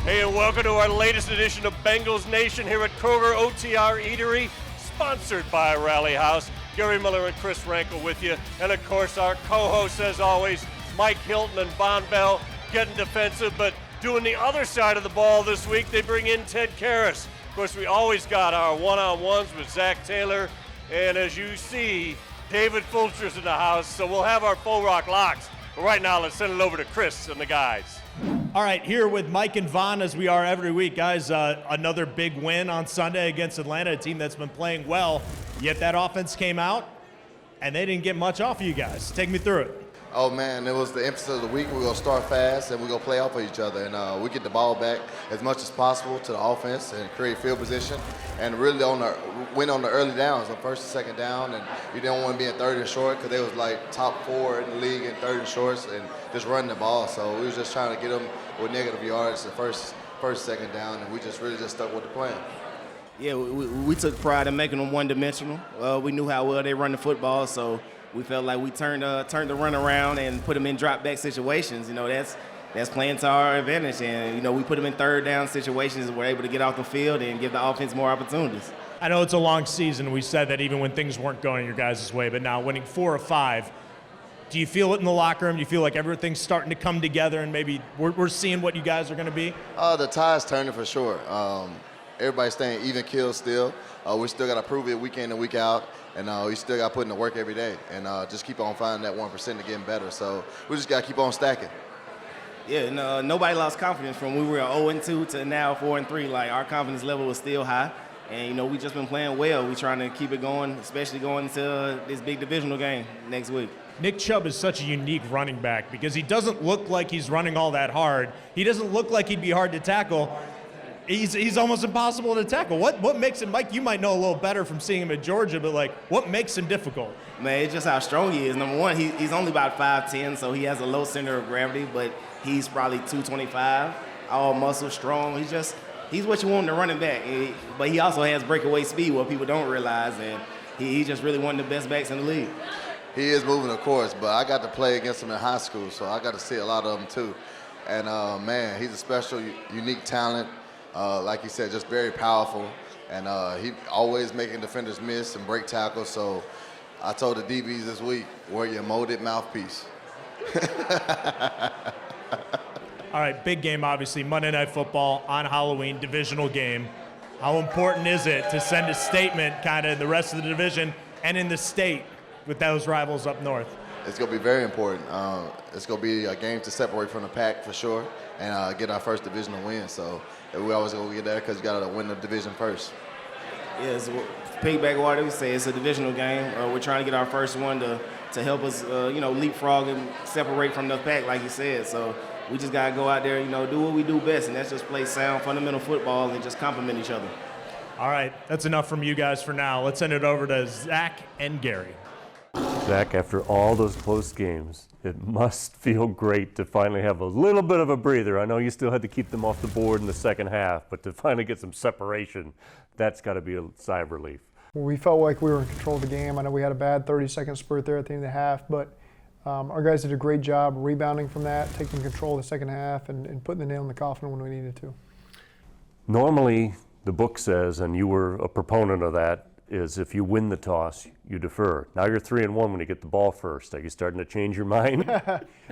Hey, and welcome to our latest edition of Bengals Nation here at Kroger OTR Eatery, sponsored by Rally House. Gary Miller and Chris Rankel with you. And, of course, our co-hosts, as always, Mike Hilton and Vonn Bell, getting defensive, but doing the other side of the ball this week, they bring in Ted Karras. Of course, we always got our one-on-ones with Zac Taylor. And as you see, David Fulcher's in the house, so we'll have our full rock locks. But right now, let's send it over to Chris and the guys. All right, here with Mike and Vonn, as we are every week. Guys, another big win on Sunday against Atlanta, a team that's been playing well, yet that offense came out, and they didn't get much off of you guys. Take me through it. Oh, man, it was the emphasis of the week. We're going to start fast, and we're going to play off of each other. And we get the ball back as much as possible to the offense and create field position. And really win on the early downs, on first and second down. And you didn't want to be in third and short because they was like top 4 in the league in third and shorts and just running the ball. So we was just trying to get them with negative yards the first, second down, and we just really stuck with the plan. Yeah, we took pride in making them one-dimensional. We knew how well they run the football, so we felt like we turned the run around and put them in drop-back situations. You know, that's playing to our advantage. And, you know, we put them in third down situations and we're able to get off the field and give the offense more opportunities. I know it's a long season. We said that even when things weren't going your guys' way, but now winning 4 of 5, do you feel it in the locker room? Do you feel like everything's starting to come together and maybe we're seeing what you guys are going to be? The tide's turning for sure. Everybody's staying even keel still. We still got to prove it week in and week out. And we still got to put in the work every day and just keep on finding that 1% and getting better. So we just got to keep on stacking. Yeah, nobody lost confidence from when we were 0-2 to now 4-3. Like, our confidence level was still high. And, you know, we just been playing well. We're trying to keep it going, especially going into this big divisional game next week. Nick Chubb is such a unique running back because he doesn't look like he's running all that hard. He doesn't look like he'd be hard to tackle. He's almost impossible to tackle. What makes him, Mike, you might know a little better from seeing him at Georgia, but, like, what makes him difficult? Man, it's just how strong he is. Number one, he's only about 5'10", so he has a low center of gravity, but he's probably 225, all muscle, strong. He's what you want in a running back. But he also has breakaway speed, what people don't realize, and he's just really one of the best backs in the league. He is moving, of course, but I got to play against him in high school, so I got to see a lot of them too. And, man, he's a special, unique talent. Like you said, just very powerful. And he always making defenders miss and break tackles. So I told the DBs this week, wear your molded mouthpiece. All right, big game, obviously. Monday Night Football on Halloween, divisional game. How important is it to send a statement kind of in the rest of the division and in the state with those rivals up north? It's going to be very important. It's going to be a game to separate from the pack for sure and get our first divisional win. So we always going to get that because you got to win the division first. Yeah, piggyback what we say, it's a divisional game. We're trying to get our first one to help us, leapfrog and separate from the pack, like you said. So we just got to go out there, do what we do best, and that's just play sound, fundamental football and just complement each other. All right, that's enough from you guys for now. Let's send it over to Zach and Gary. Zach, after all those close games, it must feel great to finally have a little bit of a breather. I know you still had to keep them off the board in the second half, but to finally get some separation, that's got to be a sigh of relief. Well, we felt like we were in control of the game. I know we had a bad 30-second spurt there at the end of the half, but our guys did a great job rebounding from that, taking control of the second half and putting the nail in the coffin when we needed to. Normally, the book says, and you were a proponent of that, is if you win the toss, you defer. Now you're 3-1 when you get the ball first. Are you starting to change your mind?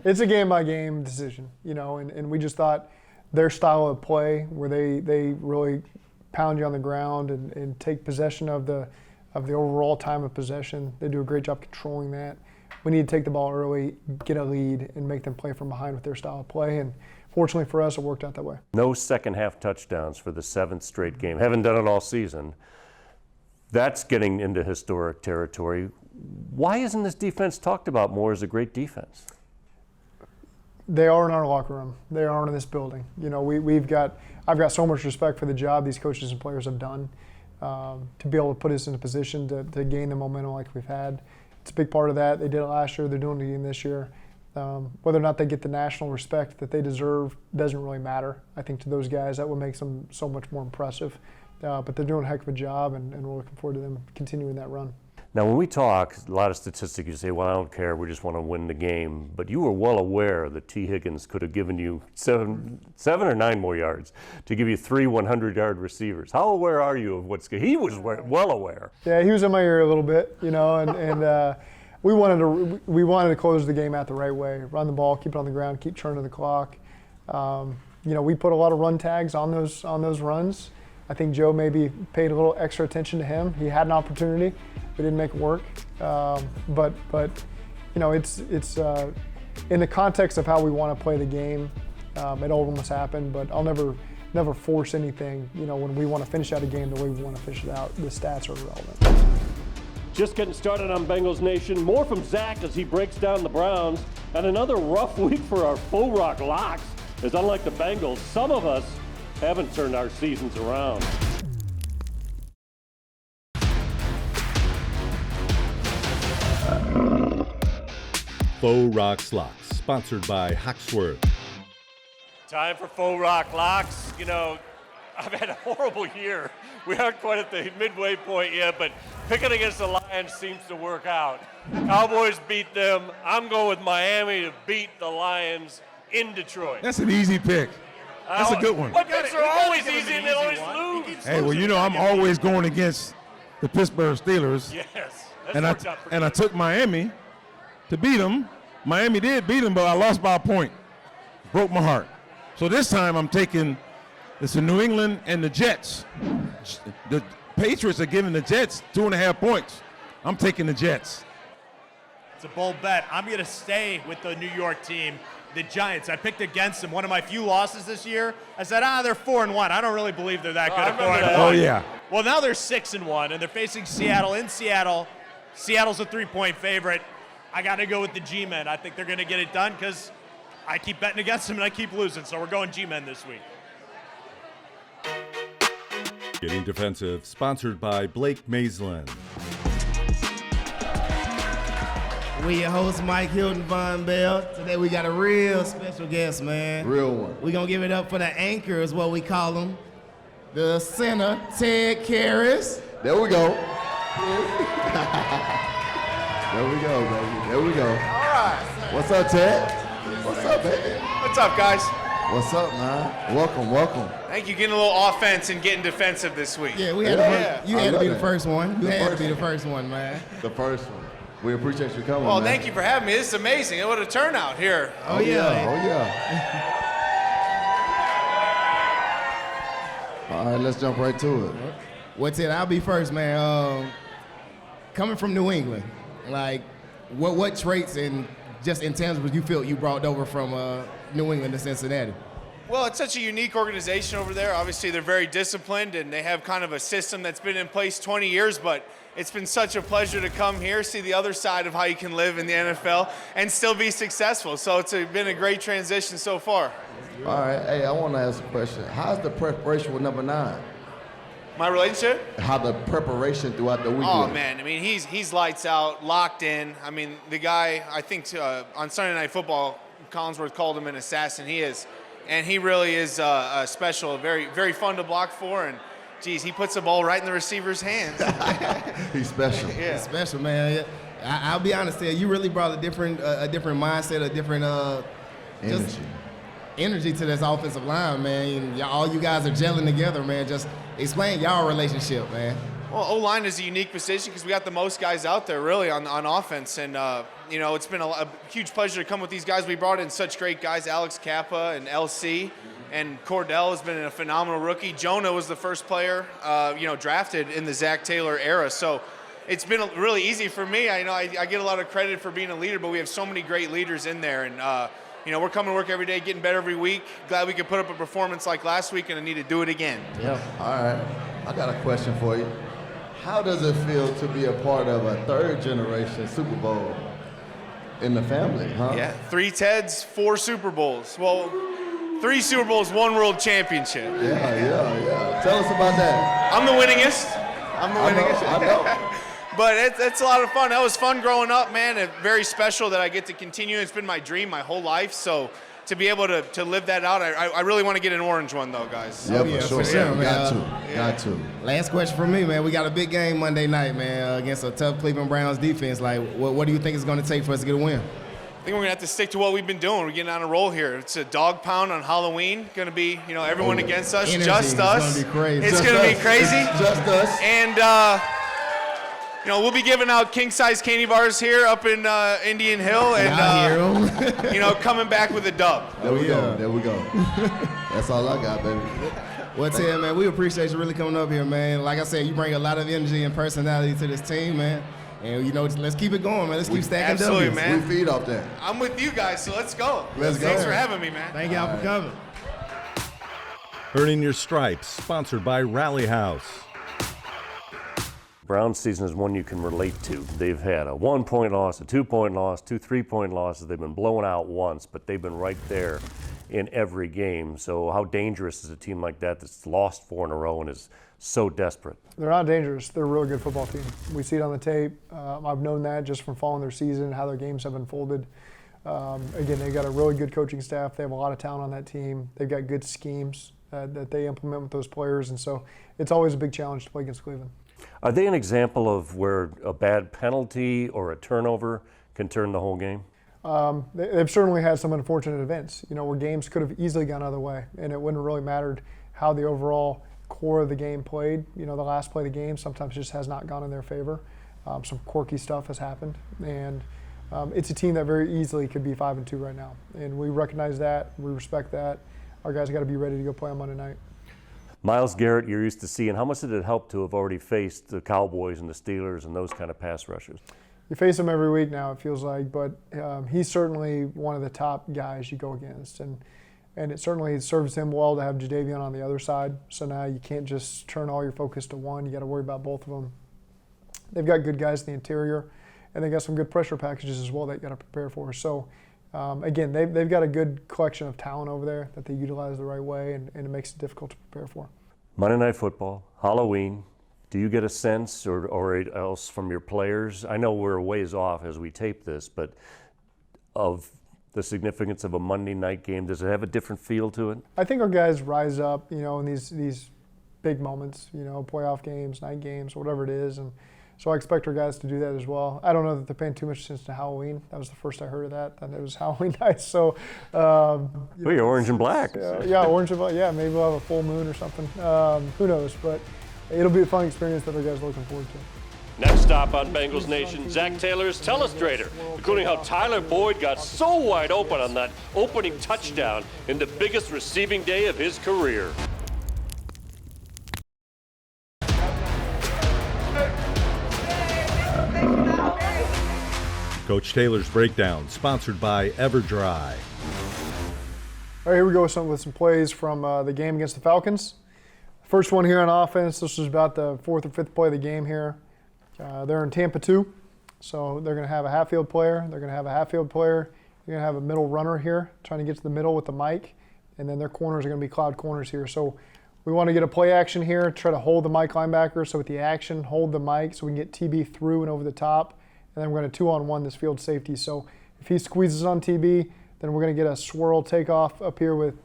It's a game-by-game decision, and we just thought their style of play, where they really pound you on the ground and take possession of the overall time of possession. They do a great job controlling that. We need to take the ball early, get a lead, and make them play from behind with their style of play. And fortunately for us, it worked out that way. No second half touchdowns for the 7th straight game. Haven't done it all season. That's getting into historic territory. Why isn't this defense talked about more as a great defense? They are in our locker room. They are in this building. I've got so much respect for the job these coaches and players have done to be able to put us in a position to gain the momentum like we've had. It's a big part of that. They did it last year. They're doing it again this year. Whether or not they get the national respect that they deserve doesn't really matter. I think to those guys, that what makes them so much more impressive. But they're doing a heck of a job, and we're looking forward to them continuing that run. Now, when we talk, a lot of statistics, you say, well, I don't care, we just want to win the game. But you were well aware that T. Higgins could have given you seven or 9 more yards to give you 3 100-yard receivers. How aware are you of what's good? He was well aware. Yeah, he was in my ear a little bit, and we wanted to close the game out the right way, run the ball, keep it on the ground, keep churning the clock. We put a lot of run tags on those runs. I think Joe maybe paid a little extra attention to him. He had an opportunity, we didn't make it work. But it's in the context of how we want to play the game. It almost happened, but I'll never force anything. When we want to finish out a game the way we want to finish it out, the stats are irrelevant. Just getting started on Bengals Nation. More from Zach as he breaks down the Browns. And another rough week for our Faux Rock locks, as unlike the Bengals, some of us haven't turned our seasons around. Faux Rocks Locks, sponsored by Hawksworth. Time for Faux Rock locks. I've had a horrible year. We aren't quite at the midway point yet, but picking against the Lions seems to work out. Cowboys beat them. I'm going with Miami to beat the Lions in Detroit. That's an easy pick. That's a good one. But picks are always easy and they always lose. Hey, well, I'm always going against the Pittsburgh Steelers. Yes. And I took Miami to beat them. Miami did beat them, but I lost by a point. Broke my heart. So this time I'm taking it's the New England and the Jets. The Patriots are giving the Jets 2.5 points. I'm taking the Jets. It's a bold bet. I'm going to stay with the New York team, the Giants. I picked against them. One of my few losses this year. I said, they're 4-1. I don't really believe they're that good at 4-1. Oh, yeah. Well, now they're 6-1, and they're facing Seattle in Seattle. Seattle's a 3-point favorite. I got to go with the G-Men. I think they're going to get it done because I keep betting against them and I keep losing. So we're going G-Men this week. Getting Defensive, sponsored by Blake Maisland. We your host, Mike Hilton, Vonn Bell. Today we got a real special guest, man. Real one. We're going to give it up for the anchor is what we call him. The center, Ted Karras. There we go. There we go, baby. There we go. All right. What's up, Ted? What's up, baby? What's up, guys? What's up, man? Welcome. Thank you. Getting a little offense and getting defensive this week. Yeah, we had you had to be the first one. You had to be the first one, man. The first one. We appreciate you coming, Well, man. thank you for having me. This is amazing. What a turnout here. Oh, yeah. All right, let's jump right to it. Well, Ted, I'll be first, man. Coming from New England, like, what traits and just intangibles you feel you brought over from New England to Cincinnati? Well, it's such a unique organization over there. Obviously, they're very disciplined, and they have kind of a system that's been in place 20 years, but it's been such a pleasure to come here, see the other side of how you can live in the NFL and still be successful. So it's been a great transition so far. All right. Hey, I want to ask a question. How's the preparation with number 9? My relationship? How the preparation throughout the week? Oh, man. I mean, he's lights out, locked in. I mean, the guy, I think on Sunday Night Football, Collinsworth called him an assassin. He is. And he really is special, very, very fun to block for. And, geez, he puts the ball right in the receiver's hands. He's special. Yeah. He's special, man. I'll be honest here. You really brought a different mindset, a different energy to this offensive line, man. And all you guys are gelling together, man. Just explain y'all relationship, man. Well, O-line is a unique position because we got the most guys out there, really, on offense. And, it's been a huge pleasure to come with these guys. We brought in such great guys, Alex Kappa and LC. And Cordell has been a phenomenal rookie. Jonah was the first player, drafted in the Zac Taylor era. So it's been really easy for me. I get a lot of credit for being a leader, but we have so many great leaders in there. And, we're coming to work every day, getting better every week. Glad we could put up a performance like last week, and I need to do it again. Yep. All right. I got a question for you. How does it feel to be a part of a third-generation Super Bowl in the family, huh? Yeah, 3 Teds, 4 Super Bowls. Well, 3 Super Bowls, 1 World Championship. Yeah. Tell us about that. I'm the winningest. I know. But it's a lot of fun. That was fun growing up, man. And very special that I get to continue. It's been my dream my whole life. So to be able to live that out. I really want to get an orange one though, guys. Yeah, for sure, man. Got to. Last question from me, man. We got a big game Monday night, man, against a tough Cleveland Browns defense. Like, what do you think it's going to take for us to get a win? I think we're gonna have to stick to what we've been doing. We're getting on a roll here. It's a dog pound on Halloween. Gonna be, everyone against us, Energy. just us. It's gonna be crazy. It's gonna be crazy. Just us. And we'll be giving out king-size candy bars here up in Indian Hill, and coming back with a dub. There we go. That's all I got, baby. Well, Ted, man, we appreciate you really coming up here, man. Like I said, you bring a lot of energy and personality to this team, man. And, let's keep it going, man. Let's keep stacking absolutely, W's. man. We feed off that. I'm with you guys, so let's go. Let's go. Thanks for having me, man. Thank y'all for coming. Earning Your Stripes, sponsored by Rally House. Browns season is one you can relate to. They've had a 1-point loss, a 2-point loss, 2 3-point losses. They've been blown out once, but they've been right there in every game. So how dangerous is a team like that that's lost 4 in a row and is so desperate? They're not dangerous. They're a really good football team. We see it on the tape. I've known that just from following their season, how their games have unfolded. Again, they've got a really good coaching staff. They have a lot of talent on that team. They've got good schemes that they implement with those players, and so it's always a big challenge to play against Cleveland. Are they an example of where a bad penalty or a turnover can turn the whole game? They've certainly had some unfortunate events, where games could have easily gone other way, and it wouldn't have really mattered how the overall core of the game played. The last play of the game sometimes just has not gone in their favor. Some quirky stuff has happened, and it's a team that very easily could be 5-2 right now, and we recognize that, we respect that. Our guys got to be ready to go play on Monday night. Myles Garrett, you're used to seeing. How much did it help to have already faced the Cowboys and the Steelers and those kind of pass rushers? You face him every week now, it feels like, but he's certainly one of the top guys you go against, and it certainly serves him well to have Jadeveon on the other side. So now you can't just turn all your focus to one. You got to worry about both of them. They've got good guys in the interior, and they got some good pressure packages as well that you got to prepare for. So again, they've got a good collection of talent over there that they utilize the right way, and it makes it difficult to prepare for. Monday Night Football, Halloween. Do you get a sense or else from your players? I know we're a ways off as we tape this, but of the significance of a Monday night game, does it have a different feel to it? I think our guys rise up, in these big moments, playoff games, night games, whatever it is, and so I expect our guys to do that as well. I don't know that they're paying too much attention to Halloween. That was the first I heard of that, and it was Halloween night. So, you're orange and black. Yeah, orange and black. Yeah, maybe we'll have a full moon or something. Who knows? But it'll be a fun experience that our guys are looking forward to. Next stop on Bengals Nation, Zac Taylor's Telestrator, including how Tyler Boyd got so wide open on that opening touchdown in the biggest receiving day of his career. Coach Taylor's Breakdown, sponsored by EverDry. All right, here we go with some plays from the game against the Falcons. First one here on offense, this was about the 4th or 5th play of the game here. They're in Tampa 2, so they're going to have a half-field player. They're going to have a half-field player. They're going to have a middle runner here, trying to get to the middle with the mic, and then their corners are going to be cloud corners here. So we want to get a play action here, try to hold the mic linebacker, so with the action, hold the mic so we can get TB through and over the top. And then we're going to 2-on-1 this field safety. So if he squeezes on TB, then we're going to get a swirl takeoff up here with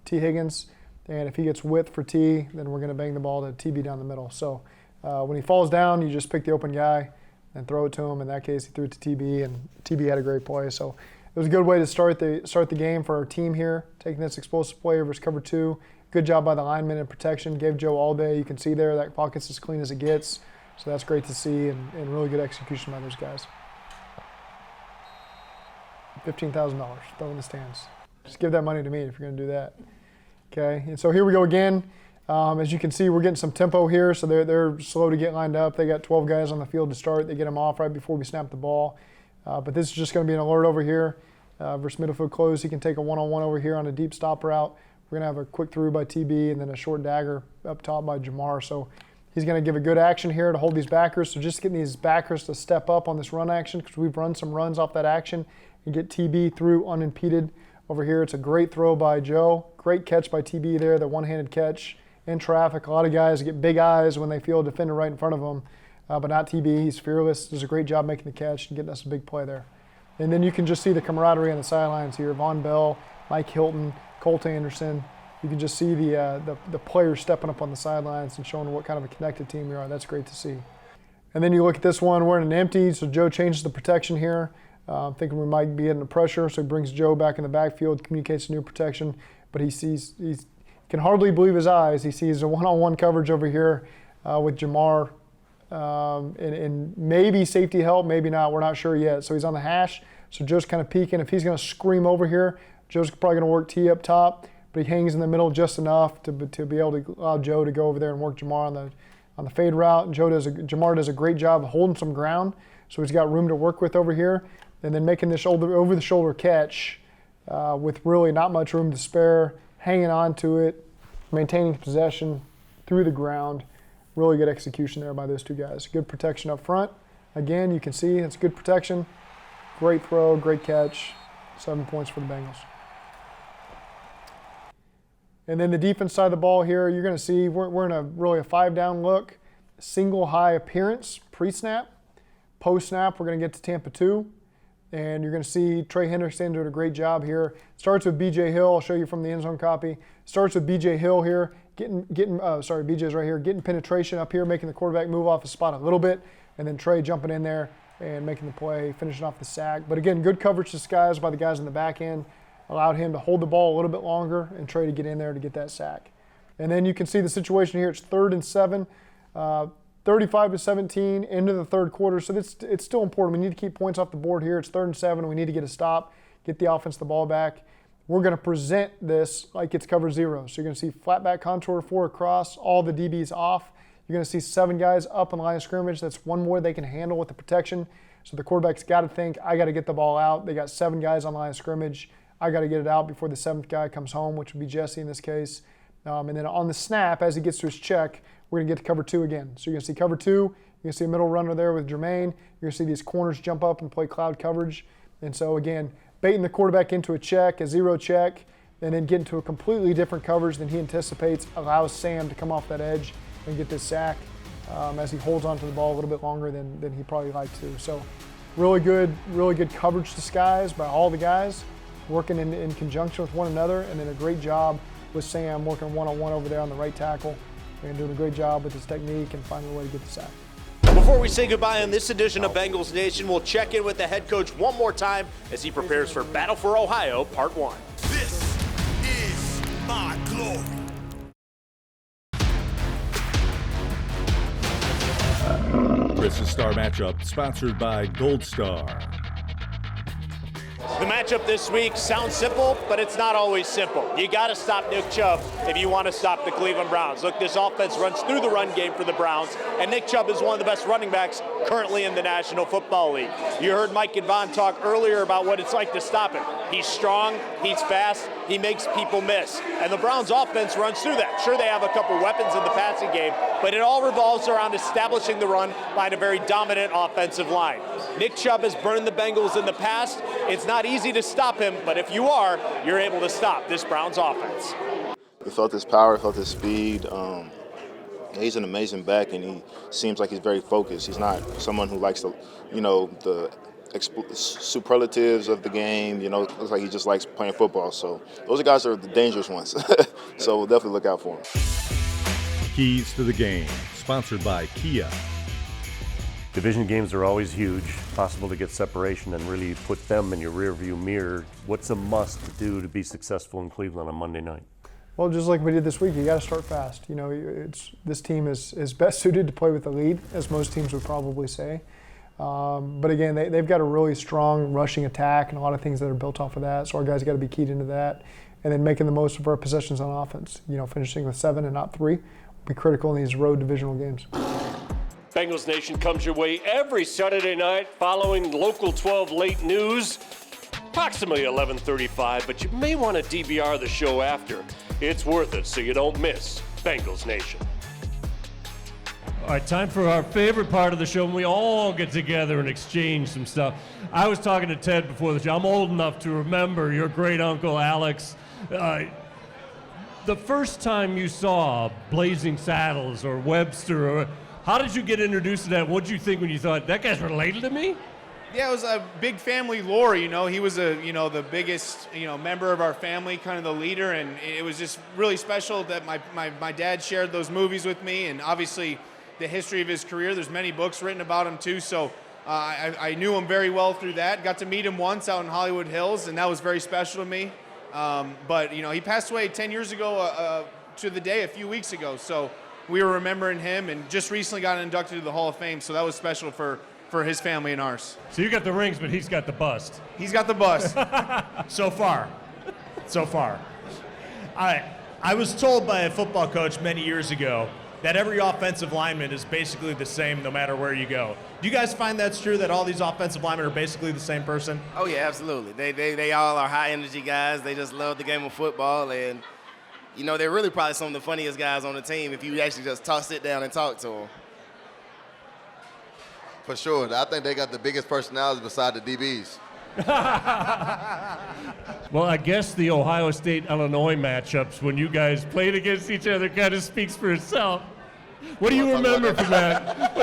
T. Higgins. And if he gets width for T, then we're going to bang the ball to TB down the middle. So when he falls down, you just pick the open guy and throw it to him. In that case, he threw it to TB, and TB had a great play. So it was a good way to start the game for our team here, taking this explosive play versus cover 2. Good job by the lineman in protection. Gave Joe all day. You can see there that pocket's as clean as it gets. So that's great to see, and really good execution by those guys. $15,000, throw in the stands. Just give that money to me if you're going to do that. Okay, and so here we go again. As you can see, we're getting some tempo here, so they're slow to get lined up. They got 12 guys on the field to start. They get them off right before we snap the ball. But this is just going to be an alert over here. Versus middle field close, he can take a one-on-one over here on a deep stop route. We're going to have a quick through by TB and then a short dagger up top by Jamar. So he's going to give a good action here to hold these backers. So just getting these backers to step up on this run action, because we've run some runs off that action, and get TB through unimpeded over here. It's a great throw by Joe. Great catch by TB there, the one-handed catch in traffic. A lot of guys get big eyes when they feel a defender right in front of them, but not TB. He's fearless. Does a great job making the catch and getting us a big play there. And then you can just see the camaraderie on the sidelines here. Vonn Bell Mike Hilton, Colt Anderson. You can just see the players stepping up on the sidelines and showing what kind of a connected team we are. That's great to see. And then you look at this one, we're in an empty, so Joe changes the protection here. Thinking we might be getting the pressure, so he brings Joe back in the backfield, communicates new protection, but he can hardly believe his eyes. He sees a one-on-one coverage over here with Jamar, and maybe safety help, maybe not, we're not sure yet. So he's on the hash, so Joe's kind of peeking. If he's gonna scream over here, Joe's probably gonna work T up top, but he hangs in the middle just enough to be able to allow Joe to go over there and work Jamar on the fade route. And Jamar does a great job of holding some ground, so he's got room to work with over here, and then making this over-the-shoulder catch with really not much room to spare, hanging on to it, maintaining possession through the ground. Really good execution there by those two guys. Good protection up front. Again, you can see it's good protection. Great throw, great catch. 7 points for the Bengals. And then the defense side of the ball here, you're going to see we're in a 5-down look. Single high appearance, pre-snap. Post-snap, we're going to get to Tampa 2. And you're going to see Trey Hendrickson doing a great job here. Starts with B.J. Hill. I'll show you from the end zone copy. Starts with B.J. Hill here. BJ's right here. Getting penetration up here, making the quarterback move off his spot a little bit. And then Trey jumping in there and making the play, finishing off the sack. But again, good coverage disguised by the guys in the back end. Allowed him to hold the ball a little bit longer and Trey to get in there to get that sack. And then you can see the situation here. It's 3rd and 7. 35-17 into the third quarter, so it's still important. We need to keep points off the board here. It's 3rd and 7. We need to get a stop, get the offense the ball back. We're going to present this like it's cover 0. So you're going to see flat back contour 4 across, all the DBs off. You're going to see 7 guys up in the line of scrimmage. That's one more they can handle with the protection. So the quarterback's got to think, I got to get the ball out. They got 7 guys on the line of scrimmage. I got to get it out before the 7th guy comes home, which would be Jesse in this case. And then on the snap, as he gets to his check, we're going to get to cover 2 again. So you're going to see cover 2. You're going to see a middle runner there with Jermaine. You're going to see these corners jump up and play cloud coverage. And so, again, baiting the quarterback into a check, a 0 check, and then getting to a completely different coverage than he anticipates allows Sam to come off that edge and get this sack as he holds onto the ball a little bit longer than he probably liked to. So really good coverage disguise by all the guys working in conjunction with one another, and then a great job with Sam working one-on-one over there on the right tackle and doing a great job with his technique and finding a way to get the sack. Before we say goodbye on this edition of Bengals Nation, we'll check in with the head coach one more time as he prepares for Battle for Ohio Part 1. This is my glory. Chris's Star Matchup, sponsored by Gold Star. The matchup this week sounds simple, but it's not always simple. You got to stop Nick Chubb if you want to stop the Cleveland Browns. Look, this offense runs through the run game for the Browns, and Nick Chubb is one of the best running backs currently in the National Football League. You heard Mike and Vonn talk earlier about what it's like to stop him. He's strong, he's fast, he makes people miss. And the Browns offense runs through that. Sure, they have a couple weapons in the passing game, but it all revolves around establishing the run by a very dominant offensive line. Nick Chubb has burned the Bengals in the past. It's not easy to stop him, but if you are, you're able to stop this Browns offense. We felt his power, felt his speed. He's an amazing back, and he seems like he's very focused. He's not someone who likes to, the superlatives of the game. Looks like he just likes playing football. So those guys are the dangerous ones. So we'll definitely look out for him. Keys to the Game, sponsored by Kia. Division games are always huge, possible to get separation and really put them in your rearview mirror. What's a must to do to be successful in Cleveland on Monday night? Well, just like we did this week, you got to start fast. This team is best suited to play with the lead, as most teams would probably say. But again, they've got a really strong rushing attack and a lot of things that are built off of that. So our guys got to be keyed into that, and then making the most of our possessions on offense. Finishing with 7 and not 3 will be critical in these road divisional games. Bengals Nation comes your way every Saturday night following Local 12 late news, approximately 11:35, but you may want to DVR the show after. It's worth it so you don't miss Bengals Nation. All right, time for our favorite part of the show when we all get together and exchange some stuff. I was talking to Ted before the show. I'm old enough to remember your great uncle Alex. The first time you saw Blazing Saddles or Webster, how did you get introduced to that? What did you think when you thought, that guy's related to me? Yeah, it was a big family lore, you know. He was the biggest, member of our family, kind of the leader, and it was just really special that my dad shared those movies with me, and obviously the history of his career. There's many books written about him too, so I knew him very well through that. Got to meet him once out in Hollywood Hills, and that was very special to me. But he passed away 10 years ago to the day, a few weeks ago, so we were remembering him, and just recently got inducted to the Hall of Fame, so that was special for his family and ours. So you got the rings, but he's got the bust. He's got the bust. So far. I was told by a football coach many years ago that every offensive lineman is basically the same no matter where you go. Do you guys find that's true, that all these offensive linemen are basically the same person? Oh, yeah, absolutely. They all are high-energy guys. They just love the game of football, and, they're really probably some of the funniest guys on the team if you actually just sit down and talk to them. For sure. I think they got the biggest personalities beside the DBs. Well, I guess the Ohio State-Illinois matchups, when you guys played against each other, kind of speaks for itself. What do you remember from that?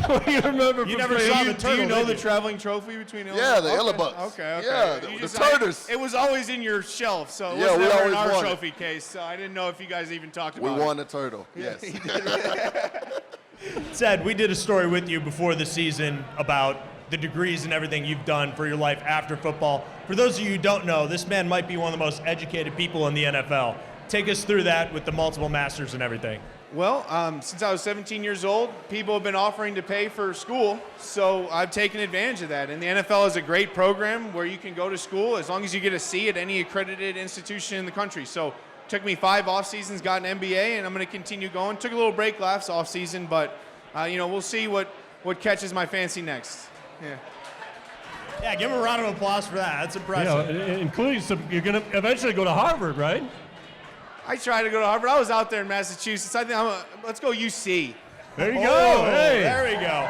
What do you remember from never saw the turtle, do you know the did you? traveling trophy between Illinois? Yeah, the Illabucks. Okay. Yeah, the Turtles. It was always in your shelf, so it Yeah, was we never in always our won it. trophy case, so I didn't know if you guys even talked We about it. won the turtle. Yes. Ted, we did a story with you before the season about the degrees and everything you've done for your life after football. For those of you who don't know, this man might be one of the most educated people in the NFL. Take us through that with the multiple masters and everything. Well, since I was 17 years old, people have been offering to pay for school, so I've taken advantage of that. And the NFL is a great program where you can go to school as long as you get a C at any accredited institution in the country. So it took me 5 off seasons, got an MBA, and I'm going to continue going. Took a little break last off season, but we'll see what catches my fancy next. Yeah, give him a round of applause for that. That's impressive. Including you're going to eventually go to Harvard, right? I tried to go to Harvard. I was out there in Massachusetts. I think let's go UC. There you go. Hey. There we go.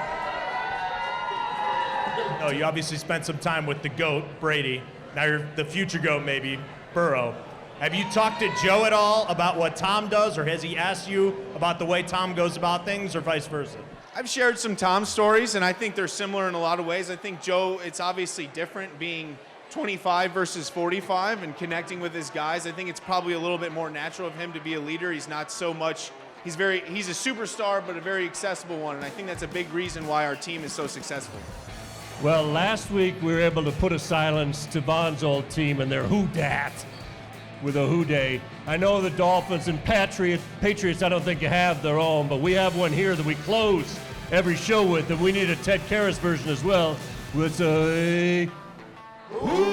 Oh, you obviously spent some time with the GOAT, Brady. Now you're the future GOAT, maybe, Burrow. Have you talked to Joe at all about what Tom does, or has he asked you about the way Tom goes about things, or vice versa? I've shared some Tom stories, and I think they're similar in a lot of ways. I think Joe, it's obviously different being 25 versus 45 and connecting with his guys. I think it's probably a little bit more natural of him to be a leader. He's not so much, he's a superstar, but a very accessible one. And I think that's a big reason why our team is so successful. Well, last week we were able to put a silence to Vonn's old team and their who dat with a who day. I know the Dolphins and Patriots, I don't think have their own, but we have one here that we close every show with, and we need a Ted Karras version as well. With a who